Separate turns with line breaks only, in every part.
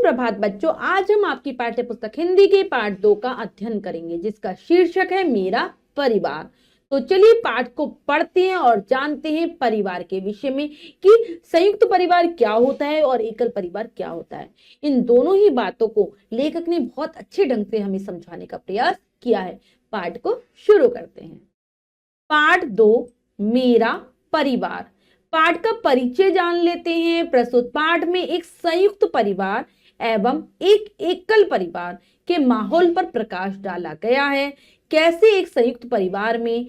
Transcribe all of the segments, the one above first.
सुप्रभात बच्चों, आज हम आपकी पाठ्य पुस्तक हिंदी के पाठ 2 का अध्ययन करेंगे जिसका शीर्षक है मेरा परिवार। तो चलिए पाठ को पढ़ते हैं और जानते हैं परिवार के विषय में कि संयुक्त परिवार क्या होता है और एकल परिवार क्या होता है। इन दोनों ही बातों को लेखक ने बहुत अच्छे ढंग से हमें समझाने का प्रयास किया है। पाठ को शुरू करते हैं। पाठ 2, मेरा परिवार। पाठ का परिचय जान लेते हैं। प्रस्तुत पाठ में एक संयुक्त परिवार एवं एक एकल परिवार के माहौल पर प्रकाश डाला गया है। कैसे एक संयुक्त परिवार में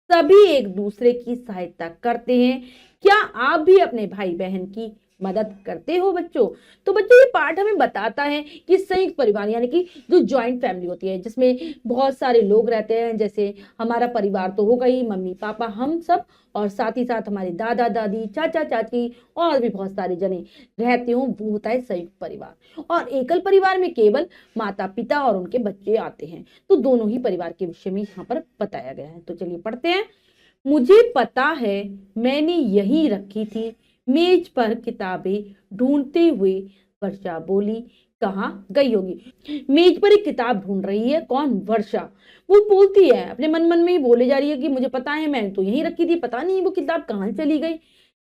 सभी एक दूसरे की सहायता करते हैं। क्या आप भी अपने भाई बहन की मदद करते हो बच्चों? तो बच्चों ये पाठ हमें बताता है कि संयुक्त परिवार यानी कि जो जॉइंट फैमिली होती है जिसमें बहुत सारे लोग रहते हैं, जैसे हमारा परिवार तो होगा ही, मम्मी पापा हम सब, और साथ ही साथ हमारे दादा दादी चाचा चाची और भी बहुत सारे जने रहते हो, वो होता है संयुक्त परिवार। और एकल परिवार में केवल माता पिता और उनके बच्चे आते हैं। तो दोनों ही परिवार के विषय में यहाँ पर बताया गया है। तो चलिए पढ़ते हैं। मुझे पता है मैंने यहीं रखी थी, मेज पर किताबें ढूंढते हुए वर्षा बोली। कहाँ गई होगी? मेज पर एक किताब ढूंढ रही है। कौन? वर्षा। वो बोलती है, अपने मन मन में ही बोले जा रही है कि मुझे पता है, मैंने तो यहीं रखी थी, पता नहीं वो किताब कहाँ चली गई।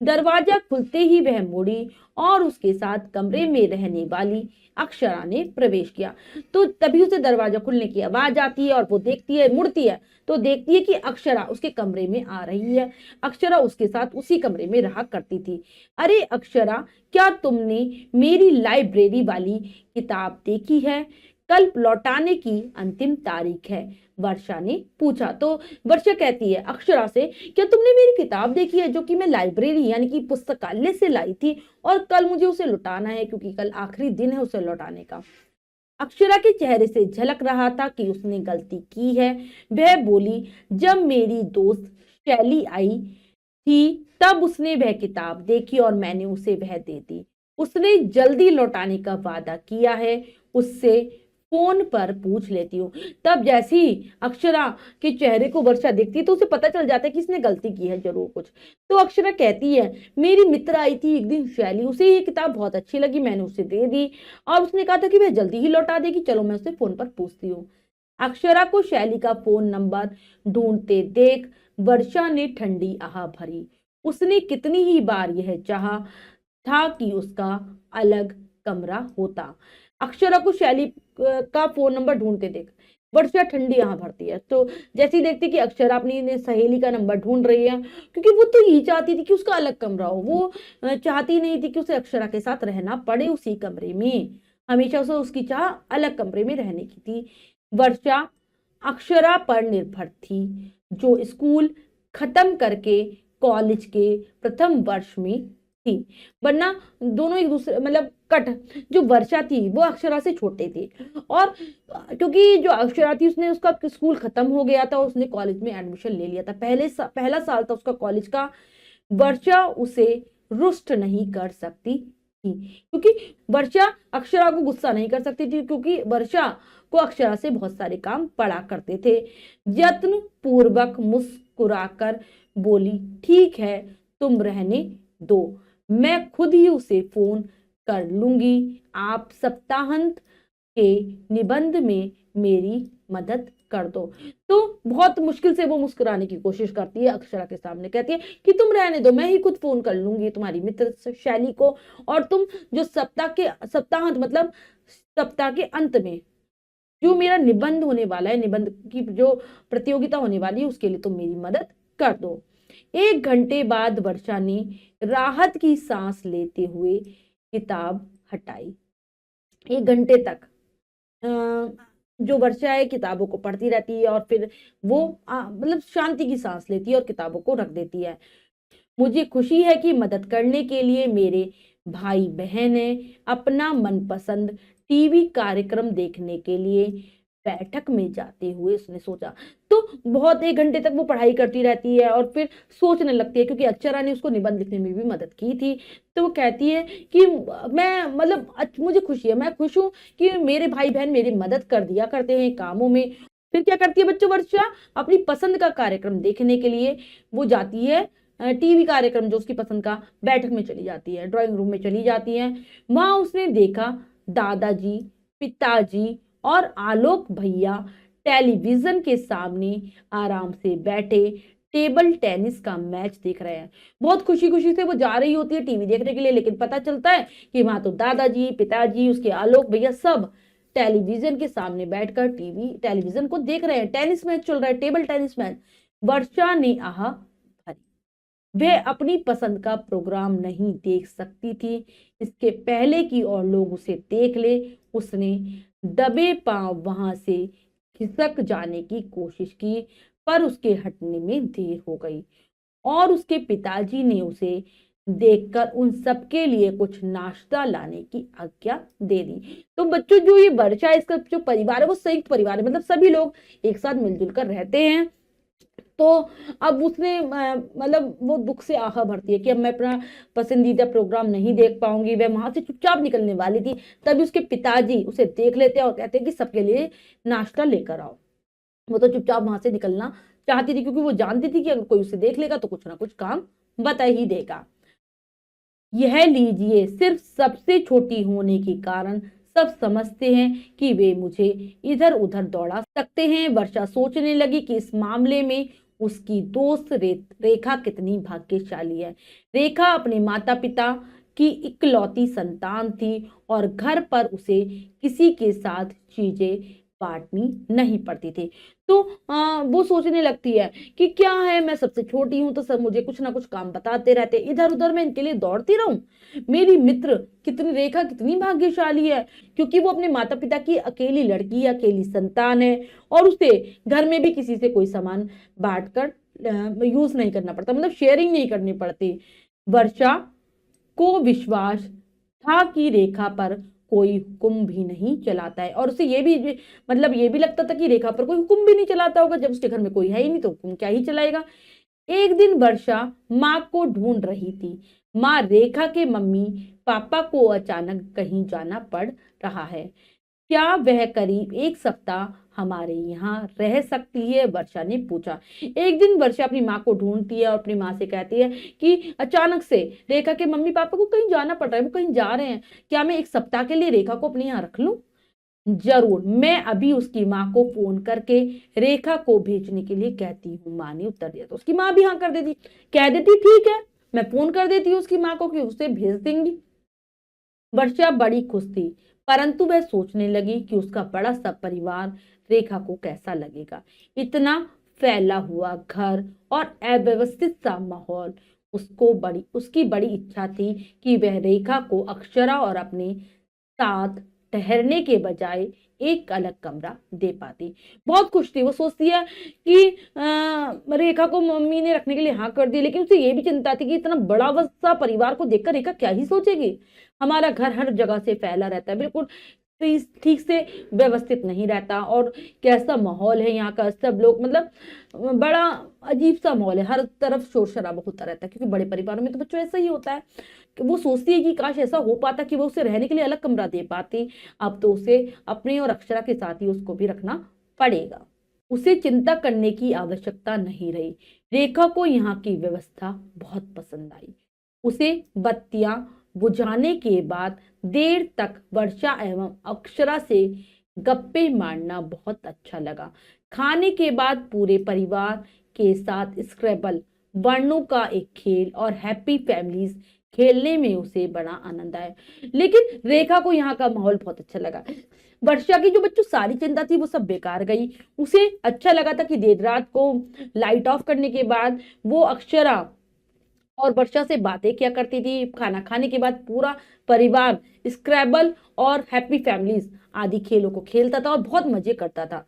दरवाजा खुलते ही वह मुड़ी और उसके साथ कमरे में रहने वाली अक्षरा ने प्रवेश किया। तो तभी उसे दरवाजा खुलने की आवाज आती है और वो देखती है, मुड़ती है तो देखती है कि अक्षरा उसके कमरे में आ रही है। अक्षरा उसके साथ उसी कमरे में रहा करती थी। अरे अक्षरा, क्या तुमने मेरी लाइब्रेरी वाली किताब देखी है? कल लौटाने की अंतिम तारीख है, वर्षा ने पूछा। तो वर्षा कहती है अक्षरा से, क्या तुमने मेरी किताब देखी है जो कि मैं लाइब्रेरी यानी कि पुस्तकालय से लाई थी और कल मुझे उसे लौटाना है क्योंकि कल आखिरी दिन है उसे लौटाने का। अक्षरा के चेहरे से झलक रहा था कि उसने गलती की है। वह बोली, जब मेरी दोस्त शैली आई थी तब उसने वह किताब देखी और मैंने उसे वह दे दी। उसने जल्दी लौटाने का वादा किया है, उससे फोन पर पूछ लेती हूँ। तब जैसी अक्षरा के चेहरे को वर्षा देखती है तो उसे पता चल जाता है कि इसने गलती की है जरूर कुछ। तो अक्षरा कहती है, मेरी मित्र आई थी एक दिन शैली, उसे ये किताब बहुत अच्छी लगी, मैंने उसे दे दी और उसने कहा था कि वह जल्दी ही लौटा देगी, चलो मैं उसे फोन पर पूछती हूँ। अक्षरा को शैली का फोन नंबर ढूंढते देख वर्षा ने ठंडी आह भरी। उसने कितनी ही बार यह चाहा था कि उसका अलग कमरा होता। अक्षरा को शैली का फोन नंबर ढूंढते देख वर्षा ठंडी आह भरती है। तो जैसे ही देखती कि अक्षरा अपनी सहेली का नंबर ढूंढ रही है, क्योंकि वो तो यही चाहती थी कि उसका अलग कमरा हो, वो चाहती नहीं थी कि उसे अक्षरा के साथ रहना पड़े उसी कमरे में, हमेशा उसे उसकी चाह अलग कमरे में रहने की थी। वर्षा अक्षरा पर निर्भर थी जो स्कूल खत्म करके कॉलेज के प्रथम वर्ष में थी, वरना दोनों एक दूसरे मतलब कट जो वर्षा थी वो अक्षरा से छोटे थे और क्योंकि जो अक्षरा थी उसने उसका स्कूल खत्म हो गया था, उसने कॉलेज में एडमिशन ले लिया था, पहला साल था उसका कॉलेज का। वर्षा उसे रुष्ट नहीं कर सकती थी क्योंकि वर्षा अक्षरा को गुस्सा नहीं कर सकती थी क्योंकि वर्षा को अक्षरा से बहुत सारे काम पड़ा करते थे। यत्न पूर्वक मुस्कुराकर बोली, ठीक है तुम रहने दो, मैं खुद ही उसे फोन कर लूंगी, आप सप्ताहांत के निबंध में मेरी मदद कर दो। तो बहुत मुश्किल से वो मुस्कुराने की कोशिश करती है अक्षरा के सामने, कहती है कि तुम रहने दो, मैं ही खुद फोन कर लूंगी तुम्हारी मित्र शैली को, और तुम जो सप्ताहांत मतलब सप्ताह के अंत में जो मेरा निबंध होने वाला है, निबंध की जो प्रतियोगिता होने वाली है उसके लिए तुम मेरी मदद कर दो। 1 घंटे बाद वर्षा ने राहत की सांस लेते हुए किताब हटाई। 1 घंटे तक जो वर्षा है किताबों को पढ़ती रहती है और फिर वो मतलब शांति की सांस लेती है और किताबों को रख देती है। मुझे खुशी है कि मदद करने के लिए मेरे भाई बहन है। अपना मनपसंद टीवी कार्यक्रम देखने के लिए बैठक में जाते हुए उसने सोचा। तो बहुत 1 घंटे तक वो पढ़ाई करती रहती है और फिर सोचने लगती है क्योंकि अक्षरा ने उसको निबंध लिखने में भी मदद की थी। तो वो कहती है कि मैं मतलब मुझे खुशी है, मैं खुश हूँ कि मेरे भाई बहन मेरी मदद कर दिया करते हैं कामों में। फिर क्या करती है बच्चों वर्षा? अपनी पसंद का कार्यक्रम देखने के लिए वो जाती है टीवी कार्यक्रम जो उसकी पसंद का, बैठक में चली जाती है, ड्राइंग रूम में चली जाती है। वहां उसने देखा दादाजी, पिताजी और आलोक भैया टेलीविजन के सामने आराम से बैठे टेबल टेनिस का मैच देख रहे हैं। बहुत खुशी खुशी से वो जा रही होती है टीवी देखने के लिए, लेकिन पता चलता है कि वहां तो दादाजी, पिताजी, उसके आलोक भैया सब टेलीविजन के सामने बैठकर टेलीविजन को देख रहे हैं। टेनिस मैच चल रहा है, टेबल टेनिस मैच। वर्षा ने आह भरी। वह अपनी पसंद का प्रोग्राम नहीं देख सकती थी। इसके पहले कि और लोग उसे देख ले, उसने दबे पांव वहां से खिसक जाने की कोशिश की, पर उसके हटने में देर हो गई और उसके पिताजी ने उसे देखकर उन सबके लिए कुछ नाश्ता लाने की आज्ञा दे दी। तो बच्चों, जो ये वर्षा, इसका जो परिवार है वो संयुक्त परिवार है, मतलब सभी लोग एक साथ मिलजुल कर रहते हैं। तो अब उसने मतलब वो दुख से आह भरती है कि अब मैं अपना पसंदीदा प्रोग्राम नहीं देख पाऊंगी। वह वहां से चुपचाप निकलने वाली थी, तभी उसके पिताजी उसे देख लेते हैं और कहते हैं कि सबके लिए नाश्ता लेकर आओ। वो तो चुपचाप वहां से निकलना चाहती थी, क्योंकि वो जानती थी कि अगर कोई उसे देख लेगा तो कुछ ना कुछ काम बता ही देगा। यह लीजिए, सिर्फ सबसे छोटी होने के कारण सब समझते हैं कि वे मुझे इधर उधर दौड़ा सकते हैं। वर्षा सोचने लगी कि इस मामले में उसकी दोस्त रेखा कितनी भाग्यशाली है। रेखा अपने माता पिता की इकलौती संतान थी और घर पर उसे किसी के साथ चीजें बांटनी नहीं पड़ती थी। तो वो सोचने लगती है कि क्या है, मैं सबसे छोटी हूं तो सब मुझे कुछ ना कुछ काम बताते रहते, इधर उधर मैं इनके लिए दौड़ती रहूं। मेरी मित्र रेखा कितनी भाग्यशाली है, क्योंकि वो अपने माता पिता की अकेली लड़की, अकेली संतान है और उसे घर में भी किसी से कोई सामान बांट कर यूज नहीं करना पड़ता, मतलब शेयरिंग नहीं करनी पड़ती। वर्षा को विश्वास था कि रेखा पर कोई हुक्म भी नहीं चलाता है, और उसे ये भी मतलब ये भी लगता था कि रेखा पर कोई हुक्म भी नहीं चलाता होगा। जब उसके घर में कोई है ही नहीं तो हुक्म क्या ही चलाएगा। एक दिन वर्षा माँ को ढूंढ रही थी। माँ, रेखा के मम्मी पापा को अचानक कहीं जाना पड़ रहा है, क्या वह करीब एक सप्ताह हमारे यहाँ रह सकती है? वर्षा ने पूछा। एक दिन वर्षा अपनी माँ को ढूंढती है और अपनी माँ से कहती है कि अचानक से रेखा के मम्मी पापा को कहीं जाना पड़ रहा है, वो कहीं जा रहे हैं, क्या मैं एक सप्ताह के लिए रेखा को अपने यहाँ रख लूं? जरूर, मैं अभी उसकी माँ को फोन करके रेखा को भेजने के लिए कहती हूँ, माँ ने उत्तर दिया। तो उसकी माँ भी हाँ कर देती, कह देती ठीक है, मैं फोन कर देती हूँ उसकी माँ को कि उसे भेज देंगी। वर्षा बड़ी खुश थी, परंतु वह सोचने लगी कि उसका बड़ा सा परिवार रेखा को कैसा लगेगा। इतना फैला हुआ घर और अव्यवस्थित सा माहौल। उसकी बड़ी इच्छा थी कि वह रेखा को अक्षरा और अपने साथ ठहरने के बजाय एक अलग कमरा दे पाती। बहुत खुश थी, वो सोचती है कि रेखा को मम्मी ने रखने के लिए हाँ कर दी, लेकिन उसे ये भी चिंता थी कि इतना बड़ा सा परिवार को देखकर रेखा क्या ही सोचेगी। हमारा घर हर जगह से फैला रहता है, बिल्कुल ठीक से व्यवस्थित नहीं रहता, और कैसा माहौल है यहाँ का, सब लोग मतलब बड़ा अजीब सा माहौल है, हर तरफ शोर शराबा होता रहता है, क्योंकि बड़े परिवारों में तो बच्चों ऐसा ही होता है। कि वो सोचती है कि काश ऐसा हो पाता कि वो उसे रहने के लिए अलग कमरा दे पाती। अब तो उसे अपने और अक्षरा के साथ ही उसको भी रखना पड़ेगा। उसे चिंता करने की आवश्यकता नहीं रही। रेखा को यहाँ की व्यवस्था बहुत पसंद आई। उसे बत्तियां बुझाने के बाद देर तक वर्षा एवं अक्षरा से गप्पे मारना बहुत अच्छा लगा। खाने के बाद पूरे परिवार के साथ स्क्रैबल, वर्णों का एक खेल और हैप्पी फैमिलीज खेलने में उसे बड़ा आनंद आया। लेकिन रेखा को यहाँ का माहौल बहुत अच्छा लगा। वर्षा की जो बच्चों सारी चिंता थी वो सब बेकार गई। उसे अच्छा लगा था कि देर रात को लाइट ऑफ करने के बाद वो अक्षरा और वर्षा से बातें क्या करती थी। खाना खाने के बाद पूरा परिवार स्क्रैबल और हैप्पी फैमिलीज आदि खेलों को खेलता था और बहुत मजे करता था।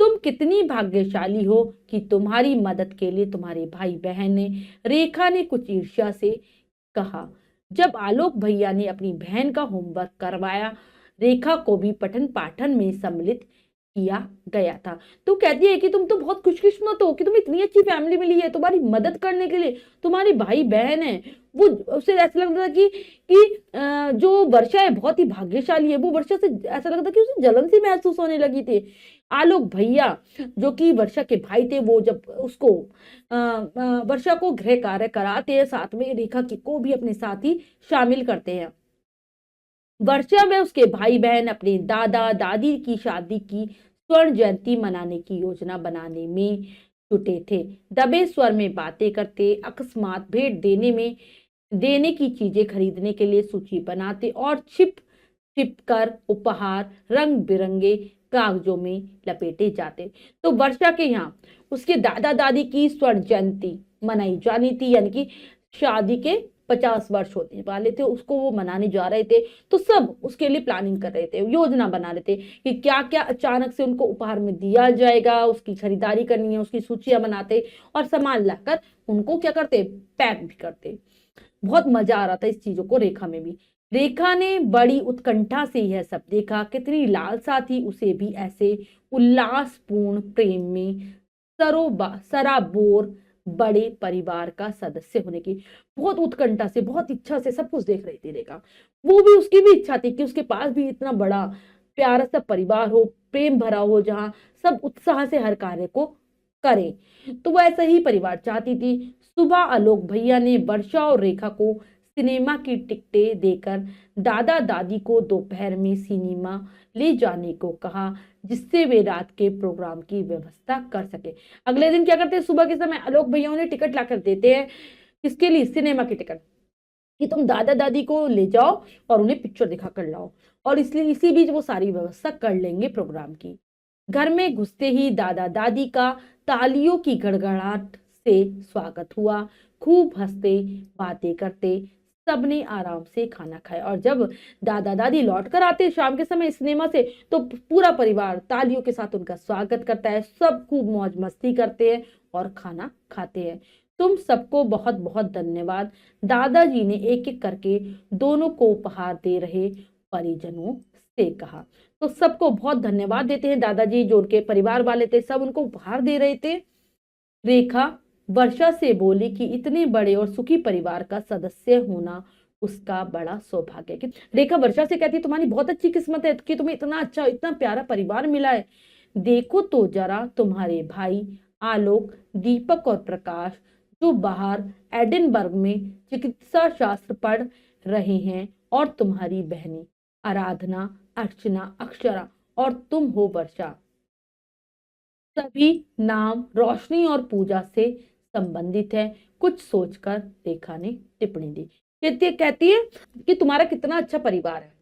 तुम कितनी भाग्यशाली हो कि तुम्हारी मदद के लिए तुम्हारे भाई बहन ने, रेखा ने कुछ ईर्ष्या से कहा। जब आलोक भैया ने अपनी बहन का होमवर्क करवाया, रेखा को भी पठन पाठन में सम्मिलित किया गया था। तो कहती है कि तुम तो बहुत खुशकिस्मत हो कि तुम्हें इतनी अच्छी फैमिली मिली है, तुम्हारी मदद करने के लिए तुम्हारे भाई बहन है। वो उसे ऐसा लगता था कि जो वर्षा है बहुत ही भाग्यशाली है। वो वर्षा से ऐसा लगता था कि उसे जलन सी महसूस होने लगी थी। आलोक भैया जो कि वर्षा के भाई थे, वो जब उसको वर्षा को गृह कार्य कराते हैं, साथ में रेखा को भी अपने साथ ही शामिल करते हैं। वर्षा व उसके भाई बहन अपने दादा दादी की शादी की स्वर्ण जयंती मनाने की योजना बनाने में जुटे थे। दबे स्वर में बातें करते, अकस्मात भेंट देने की चीजें खरीदने के लिए सूची बनाते और छिप छिप कर उपहार रंग बिरंगे कागजों में लपेटे जाते। तो वर्षा के यहाँ उसके दादा दादी की स्वर्ण जयंती मनाई जानी थी, यानी कि शादी के 50 वर्ष होने वाले थे, उसको वो मनाने जा रहे थे। तो सब उसके लिए प्लानिंग कर रहे थे, योजना बना रहे थे कि क्या क्या अचानक से उनको उपहार में दिया जाएगा, उसकी खरीदारी करनी है, उसकी सूचियां बनाते और सामान लाकर उनको क्या करते, पैक भी करते। बहुत मजा आ रहा था इस चीजों को रेखा में भी। रेखा ने बड़ी उत्कंठा से यह सब देखा, कितनी लालसा थी उसे भी ऐसे उल्लासपूर्ण प्रेम में सराबोर बड़े परिवार का सदस्य होने की। बहुत उत्कंठा से, बहुत इच्छा से सब कुछ देख रही थी रेखा। वो भी, उसकी भी इच्छा थी कि उसके पास भी इतना बड़ा प्यारा सा परिवार हो, प्रेम भरा हो, जहां सब उत्साह से हर कार्य को करे। तो वो ऐसा ही परिवार चाहती थी। सुबह आलोक भैया ने वर्षा और रेखा को सिनेमा की टिकटें देकर दादा दादी को दोपहर में सिनेमा ले जाने को कहा, जिससे वे रात के प्रोग्राम की व्यवस्था कर सके। अगले दिन क्या करते हैं, सुबह के समय आलोक भैया उन्हें टिकट लाकर देते हैं। किसके लिए, सिनेमा की टिकट, कि तुम दादा दादी को ले जाओ और उन्हें पिक्चर दिखा कर लाओ। और इसलिए इसी बीच वो सारी व्यवस्था कर लेंगे प्रोग्राम की। घर में घुसते ही दादा दादी का तालियों की गड़गड़ाहट से स्वागत हुआ। खूब हंसते बातें करते सबने आराम से खाना खाया। और जब दादा दादी लौट कर आते शाम के समय सिनेमा से, तो पूरा परिवार तालियों के साथ उनका स्वागत करता है। सब खूब मौज मस्ती करते हैं और खाना खाते हैं। तुम सबको बहुत बहुत धन्यवाद, दादाजी ने एक एक करके दोनों को उपहार दे रहे परिजनों से कहा। तो सबको बहुत धन्यवाद देते हैं दादाजी, जो उनके परिवार वाले थे, सब उनको उपहार दे रहे थे। रेखा वर्षा से बोली कि इतने बड़े और सुखी परिवार का सदस्य होना उसका बड़ा सौभाग्य है। कि रेखा वर्षा से कहती, तुम्हारी बहुत अच्छी किस्मत है कि तुम्हें इतना अच्छा, इतना प्यारा परिवार मिला है। देखो तो जरा तुम्हारे भाई आलोक, दीपक और प्रकाश, जो बाहर एडिनबर्ग में चिकित्सा शास्त्र पढ़ रहे हैं, और तुम्हारी बहनें आराधना, अर्चना, अक्षरा और तुम हो वर्षा। सभी नाम रोशनी और पूजा से संबंधित है। कुछ सोचकर रेखा ने टिप्पणी दी। कहती है कि तुम्हारा कितना अच्छा परिवार है,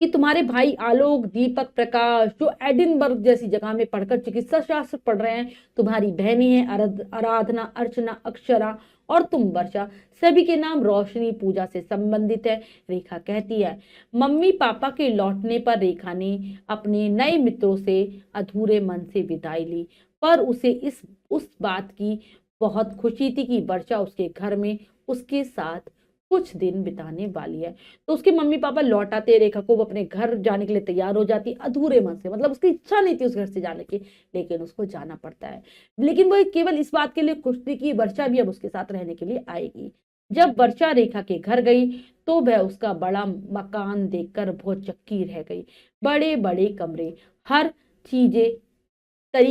कि तुम्हारे भाई आलोक, दीपक, प्रकाश, जो एडिनबर्ग जैसी जगह में पढ़कर चिकित्सा शास्त्र पढ़ रहे हैं, तुम्हारी बहनें हैं आराधना, अर्चना, अक्षरा और तुम वर्षा, सभी के नाम रोशनी, पूजा से संबंधित है। रेखा कहती है, मम्मी पापा के लौटने पर रेखा ने अपने नए मित्रों से अधूरे मन से विदाई ली, पर उसे उस बात की बहुत खुशी थी कि वर्षा उसके घर में उसके साथ कुछ दिन बिताने वाली है। तो उसके मम्मी पापा लौट आते, रेखा को वो अपने घर जाने के लिए तैयार हो जाती अधूरे मन से, मतलब उसकी इच्छा नहीं थी उस घर से जाने की, लेकिन उसको जाना पड़ता है। लेकिन वो केवल इस बात के लिए खुश थी कि वर्षा भी अब उसके साथ रहने के लिए आएगी। जब वर्षा रेखा के घर गई तो वह उसका बड़ा मकान देखकर बहुत चक्की रह गई। बड़े बड़े कमरे, हर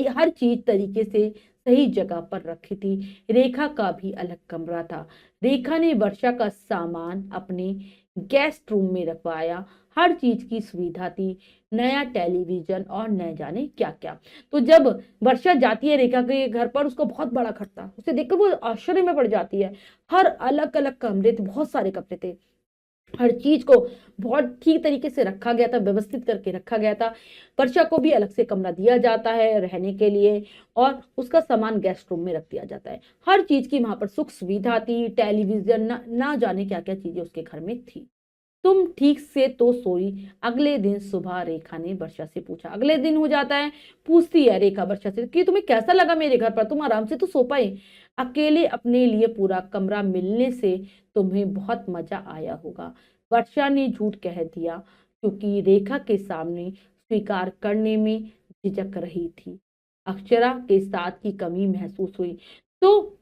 हर चीज तरीके से सही जगह पर रखी थी। रेखा का भी अलग कमरा था। रेखा ने वर्षा का सामान अपने गेस्ट रूम में रखवाया। हर चीज की सुविधा थी, नया टेलीविजन और न जाने क्या क्या। तो जब वर्षा जाती है रेखा के घर पर, उसको बहुत बड़ा घर था, उसे देखकर वो आश्चर्य में पड़ जाती है। हर अलग अलग कमरे थे, बहुत सारे कमरे थे, हर चीज को बहुत ठीक तरीके से रखा गया था, व्यवस्थित करके रखा गया था। वर्षा को भी अलग से कमरा दिया जाता है रहने के लिए, और उसका सामान गेस्ट रूम में रख दिया जाता है। हर चीज की वहां पर सुख सुविधा थी, टेलीविजन, ना जाने क्या क्या चीजें उसके घर में थी। तुम ठीक से तो सोई? अगले दिन सुबह रेखा ने वर्षा से पूछा। अगले दिन हो जाता है, पूछती है रेखा वर्षा से कि तुम्हें कैसा लगा मेरे घर पर, तुम आराम से तो सो पाए? अकेले अपने लिए पूरा कमरा मिलने से तुम्हें बहुत मजा आया होगा, वर्षा ने झूठ कह दिया, क्योंकि रेखा के सामने स्वीकार करने में झिझक रही थी। अक्षरा के साथ की कमी महसूस हुई तो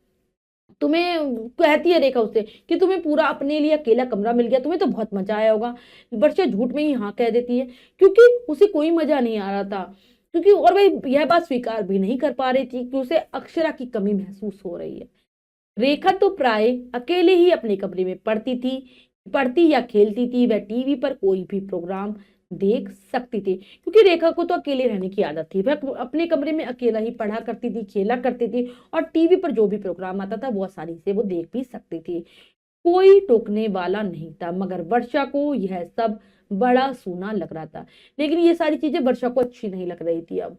तुम्हें, कहती है रेखा उससे कि तुम्हें पूरा अपने लिए अकेला कमरा मिल गया, तुम्हें तो बहुत मजा आया होगा। वर्षा झूठ में ही हाँ कह देती है, क्योंकि उसे कोई मजा नहीं आ रहा था, क्योंकि और वह यह बात स्वीकार भी नहीं कर पा रही थी कि उसे अक्षरा की कमी महसूस हो रही है। रेखा तो प्राय अकेले ही अपने कमरे में पढ़ती थी, पढ़ती या खेलती थी, वह टीवी पर कोई भी प्रोग्राम देख सकती थी, क्योंकि रेखा को तो अकेले रहने की आदत थी। वह अपने कमरे में अकेला ही पढ़ा करती थी, खेला करती थी, और टीवी पर जो भी प्रोग्राम आता था वो आसानी से वो देख भी सकती थी। कोई टोकने वाला नहीं था, मगर वर्षा को यह सब बड़ा सूना लग रहा था। लेकिन ये सारी चीजें वर्षा को अच्छी नहीं लग रही थी। अब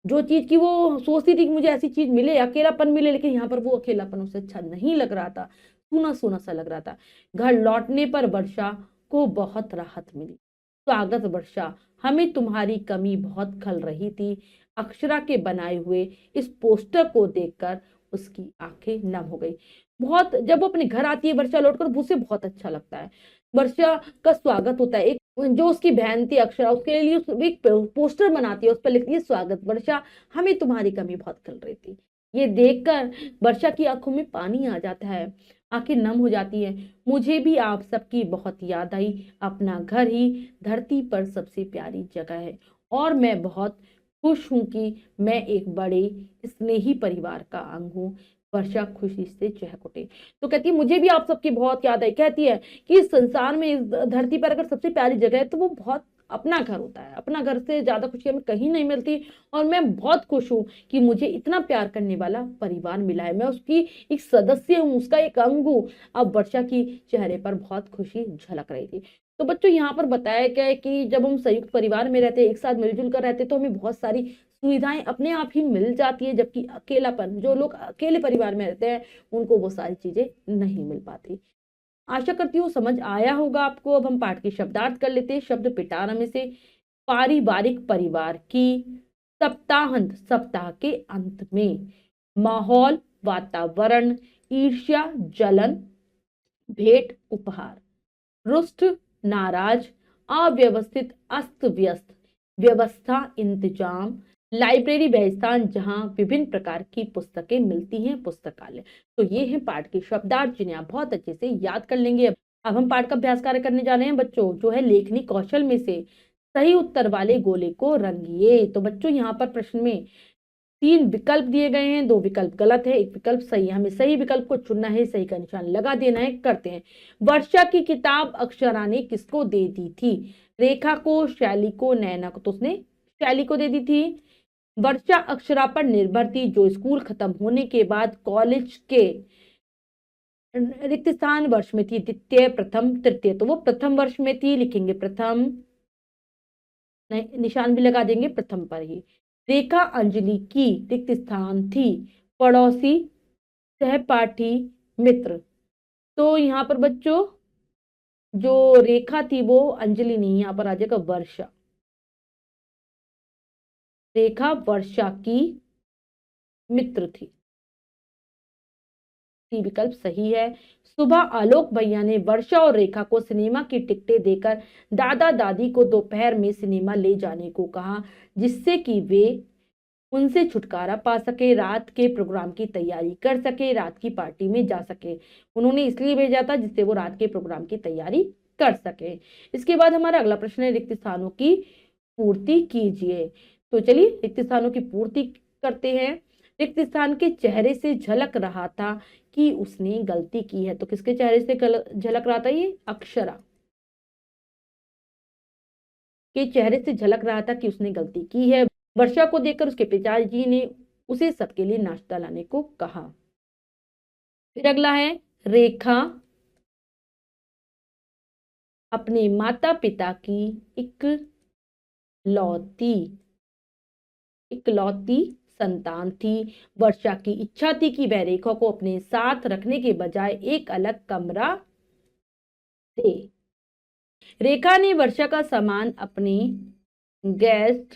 जो चीज की वो सोचती थी कि मुझे ऐसी चीज मिले, अकेलापन मिले, लेकिन यहाँ पर वो अकेलापन उसे अच्छा नहीं लग रहा था, सूना सूना सा लग रहा था। घर लौटने पर वर्षा को बहुत राहत मिली। स्वागत वर्षा, हमें तुम्हारी कमी बहुत खल रही थी। अक्षरा के बनाए हुए इस पोस्टर को देखकर उसकी आंखें नम हो गई। बहुत, जब वो अपने घर आती है वर्षा लौटकर, उसे बहुत अच्छा लगता है। वर्षा का स्वागत होता है। एक जो उसकी बहन थी अक्षरा, उसके लिए एक पोस्टर बनाती है, उस पर लिखती है, स्वागत वर्षा, हमें तुम्हारी कमी बहुत खल रही थी। ये देखकर वर्षा की आंखों में पानी आ जाता है, आंखें नम हो जाती है। मुझे भी आप सबकी बहुत याद आई। अपना घर ही धरती पर सबसे प्यारी जगह है, और मैं बहुत खुश हूं कि मैं एक बड़े स्नेही परिवार का अंग हूँ। वर्षा खुशी से चहक उठे। तो कहती है, मुझे भी आप सबकी बहुत याद आई। कहती है कि इस संसार में, इस धरती पर अगर सबसे प्यारी जगह है तो वो बहुत अपना घर होता है। अपना घर से ज्यादा खुशी हमें कहीं नहीं मिलती, और मैं बहुत खुश हूँ कि मुझे इतना प्यार करने वाला परिवार मिला है। मैं उसकी एक सदस्य हूँ, उसका एक अंग हूँ। अब वर्षा की चेहरे पर बहुत खुशी झलक रही थी। तो बच्चों, यहाँ पर बताया क्या है कि जब हम संयुक्त परिवार में रहते हैं, एक साथ मिलजुल कर रहते हैं, तो हमें बहुत सारी सुविधाएं अपने आप ही मिल जाती है, जबकि अकेलापन, जो लोग अकेले परिवार में रहते हैं, उनको वो सारी चीजें नहीं मिल पाती। आशा करती हूँ समझ आया होगा आपको। अब हम पाठ के शब्दार्थ कर लेते हैं। शब्द पिटारा में से पारिवारिक, परिवार की। सप्ताहांत, सप्ताह के अंत में। माहौल, वातावरण। ईर्ष्या, जलन। भेंट, उपहार। रुष्ट, नाराज। अव्यवस्थित, अस्त व्यस्त। व्यवस्था, इंतजाम। लाइब्रेरी, वह स्थान जहां विभिन्न प्रकार की पुस्तकें मिलती हैं, पुस्तकालय। तो ये है पाठ के शब्दार्थ, जिन्हें आप बहुत अच्छे से याद कर लेंगे। अब हम पाठ का अभ्यास कार्य करने जा रहे हैं बच्चों, जो है लेखनी कौशल में से सही उत्तर वाले गोले को रंगिए। तो बच्चों, यहाँ पर प्रश्न में 3 विकल्प दिए गए हैं, 2 विकल्प गलत है, 1 विकल्प सही है। हमें सही विकल्प को चुनना है, सही का निशान लगा देना है। करते हैं। वर्षा की किताब अक्षरा ने किसको दे दी थी? रेखा को, शैली को, नैना को। तो उसने शैली को दे दी थी। वर्षा अक्षरा पर निर्भर थी, जो स्कूल खत्म होने के बाद कॉलेज के रिक्त स्थान वर्ष में थी, द्वितीय, प्रथम, तृतीय। तो वो प्रथम वर्ष में थी, लिखेंगे प्रथम, निशान भी लगा देंगे प्रथम पर ही। रेखा अंजलि की रिक्त स्थान थी, पड़ोसी, सहपाठी, मित्र। तो यहाँ पर बच्चों, जो रेखा थी वो अंजलि नहीं, यहाँ पर आ जाएगा वर्षा। रेखा वर्षा की मित्र थी, सी विकल्प सही है। सुबह आलोक भैया ने वर्षा और रेखा को सिनेमा की टिकटें देकर दादा दादी को दोपहर में सिनेमा ले जाने को कहा, जिससे कि वे उनसे छुटकारा पा सके, रात के प्रोग्राम की तैयारी कर सके, रात की पार्टी में जा सके। उन्होंने इसलिए भेजा था जिससे वो रात के प्रोग्राम की तैयारी कर सके। इसके बाद हमारा अगला प्रश्न है, रिक्त स्थानों की पूर्ति कीजिए। तो चलिए रिक्त स्थानों की पूर्ति करते हैं। रिक्त स्थान के चेहरे से झलक रहा था कि उसने गलती की है। तो किसके चेहरे से झलक रहा था? ये अक्षरा के चेहरे से झलक रहा था कि उसने गलती की है। वर्षा को देखकर उसके पिताजी ने उसे सबके लिए नाश्ता लाने को कहा। फिर अगला है, रेखा अपने माता पिता की इकलौती संतान थी। वर्षा की इच्छा थी कि वह रेखा को अपने साथ रखने के बजाय एक अलग कमरा दे। रेखा ने वर्षा का सामान अपने गेस्ट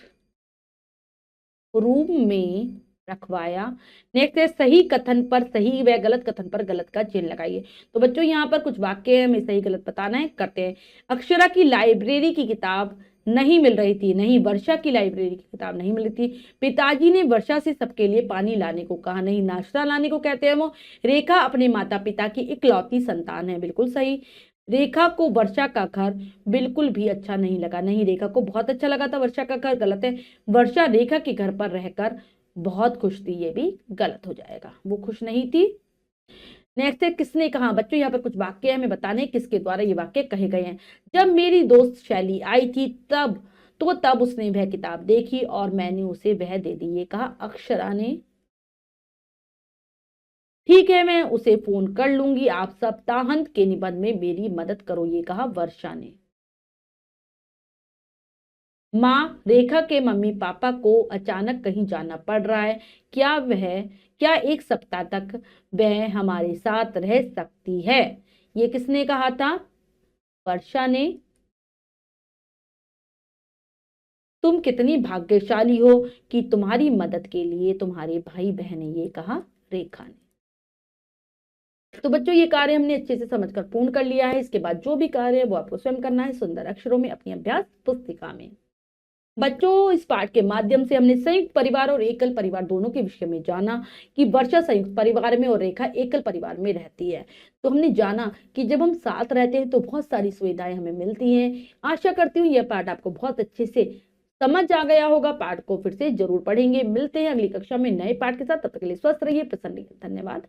रूम में रखवाया। नेक्स्ट है, सही कथन पर सही व गलत कथन पर गलत का चिन्ह लगाइए। तो बच्चों, यहाँ पर कुछ वाक्य है, हमें सही गलत बताना है। करते हैं। अक्षरा की लाइब्रेरी की किताब नहीं मिल रही थी। नहीं, वर्षा की लाइब्रेरी की किताब नहीं मिल रही थी। पिताजी ने वर्षा से सबके लिए पानी लाने को कहा। नहीं, नाश्ता लाने को कहते हैं वो। रेखा अपने माता पिता की इकलौती संतान है, बिल्कुल सही। रेखा को वर्षा का घर बिल्कुल भी अच्छा नहीं लगा। नहीं, रेखा को बहुत अच्छा लगा था वर्षा का घर, गलत है। वर्षा रेखा के घर पर रहकर बहुत खुश थी, ये भी गलत हो जाएगा, वो खुश नहीं थी। नेक्स्ट है किसने कहा। बच्चों यहाँ पर कुछ वाक्य हमें बताने हैं किसके द्वारा ये वाक्य कहे गए हैं। जब मेरी दोस्त शैली आई थी तब उसने वह किताब देखी और मैंने उसे वह दे दी। ये कहा अक्षरा ने। ठीक है, मैं उसे फोन कर लूंगी, आप सप्ताहांत के निबंध में मेरी मदद करो। ये कहा वर्षा ने। माँ, रेखा के मम्मी पापा को अचानक कहीं जाना पड़ रहा है, क्या एक सप्ताह तक वह हमारे साथ रह सकती है। ये किसने कहा था। वर्षा ने। तुम कितनी भाग्यशाली हो कि तुम्हारी मदद के लिए तुम्हारे भाई बहन ने। ये कहा रेखा ने। तो बच्चों ये कार्य हमने अच्छे से समझकर पूर्ण कर लिया है। इसके बाद जो भी कार्य है वो आपको स्वयं करना है सुंदर अक्षरों में अपनी अभ्यास पुस्तिका में। बच्चों इस पाठ के माध्यम से हमने संयुक्त परिवार और एकल परिवार दोनों के विषय में जाना कि वर्षा संयुक्त परिवार में और रेखा एकल परिवार में रहती है। तो हमने जाना कि जब हम साथ रहते हैं तो बहुत सारी सुविधाएं हमें मिलती हैं। आशा करती हूँ यह पाठ आपको बहुत अच्छे से समझ आ गया होगा। पाठ को फिर से जरूर पढ़ेंगे। मिलते हैं अगली कक्षा में नए पाठ के साथ। तब तक के लिए स्वस्थ रहिए, प्रसन्न रहिए। धन्यवाद।